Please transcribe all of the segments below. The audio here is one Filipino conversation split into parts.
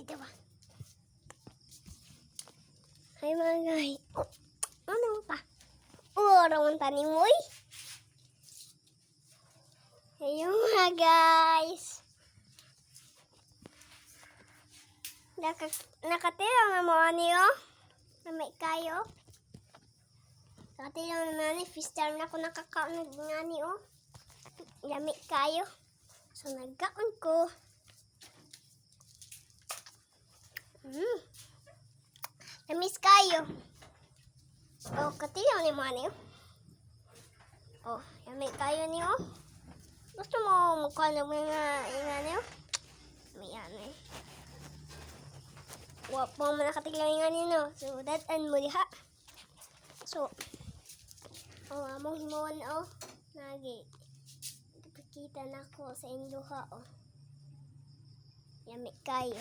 dito ba? Hi mga guys. Ano pa? Rawan tanim mo eh. Ayun mga guys. Nakatira na mo niyo. Namay kayo. Nakatira na ni fish time na ako nakakaon nga niyo. Yami kayo. So nagkaon ko. Namis kayo. Oh, katilaw ni mo niyo. Oh, yami kayo niyo. Gusto mo mukha na mga ina niyo? May ano eh. Wap mo nakatilaw nga niyo. So, datan mo diha. So, among himuon nagi. Ipakita na ko sa induha Yami kayo.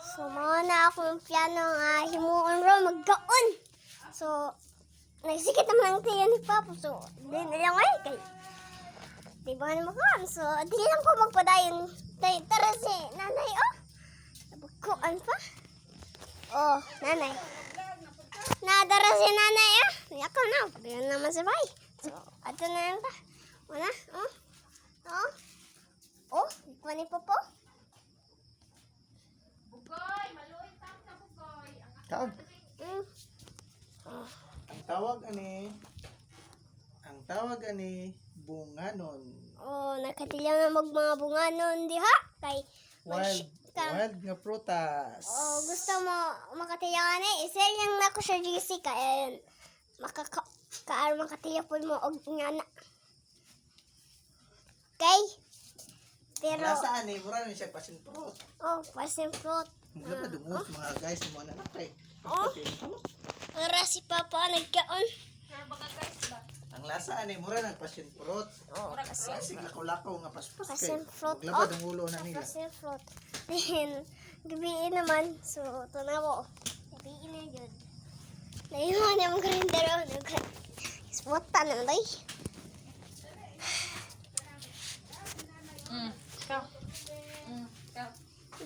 So, mga na akong piano nga himuon ro magkaon. So, nagsikit naman ang tiyan ni Papa. So, di na lang kay di ba naman ko. So, di lang ko magpadayon. Tara si nanay Nabagkuan pa. Nanay. Nadara si nanay Ako na. Di naman sabay. So, ato na lang ta. Wala. Ikuha ni Popo. Bugoy, maluin tam sa bugoy. Kaon. Ang tawag ani bunganon. Nakatilaw na mga bunganon diha kay Wild nga prutas. Gusto mo makatilaw ni isel yang nako sa Jessica ayun. Makatilaw po mo og ngana. Okay? Pero Lasa ani mura ni siya passion fruit. passion fruit. Mura pa dumos mga guys mo na nakay. Para si Papa nagkaon. Sure ba ka guys ba? Ang lasa ani mura ng passion fruit. Sige lakaw nga paspas kay. Passion fruit. Labad ang ulo na nila. Passion fruit. Then, gabiin naman. So, ito na po. Gabiin na yun. Naiwan na mga grindero. Iswata na day. Ikaw.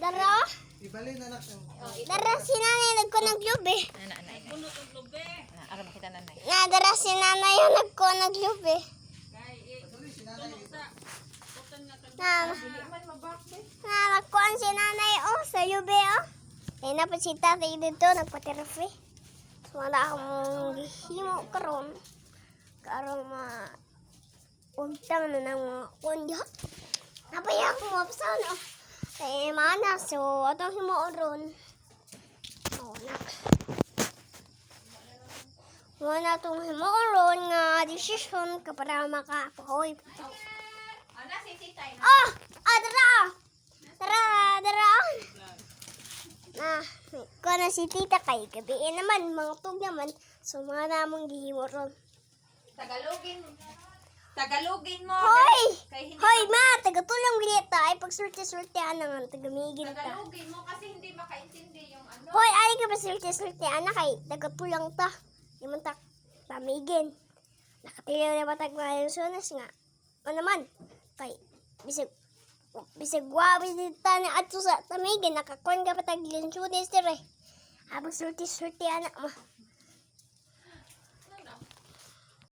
Dara. Ibalik na nak. Dara si nanay nagkunag-lube. Puno tong lube. Ara makita nanay. Dara si nanay yung nagkunag-lube. Nagkuhan si nanay sa lube Kaya na pa si tatay dito nagpatirafe. So wala akong himo karon. Karong untang na ng mga kundya. Napaya akong mapsaw mana. So atong himo ron. Wala itong himoron nga desisyon ka para makapahoy. Ana si titay na. Dara. Kung na si tita kay gabiin naman, mga tug naman. So, mga namang gihimoron. Tagalogin mo. Hoy! Kay hindi Hoy, ma! Tagatulong ginita. Ay, pagsulti-sultian na nga. Tagamigin ta. Tagalogin mo kasi hindi makaintindi yung ano. Hoy, ay ka pa sulti-sultian na kay tagatulong ta. Yung ta pamigin. Nakatilaw na batag mga sunas nga. Ano naman? Kay, bisag wabi dito na ato sa tamigin. Nakakuan ka patag linsunis dire. Habang sulti-sultian na mo.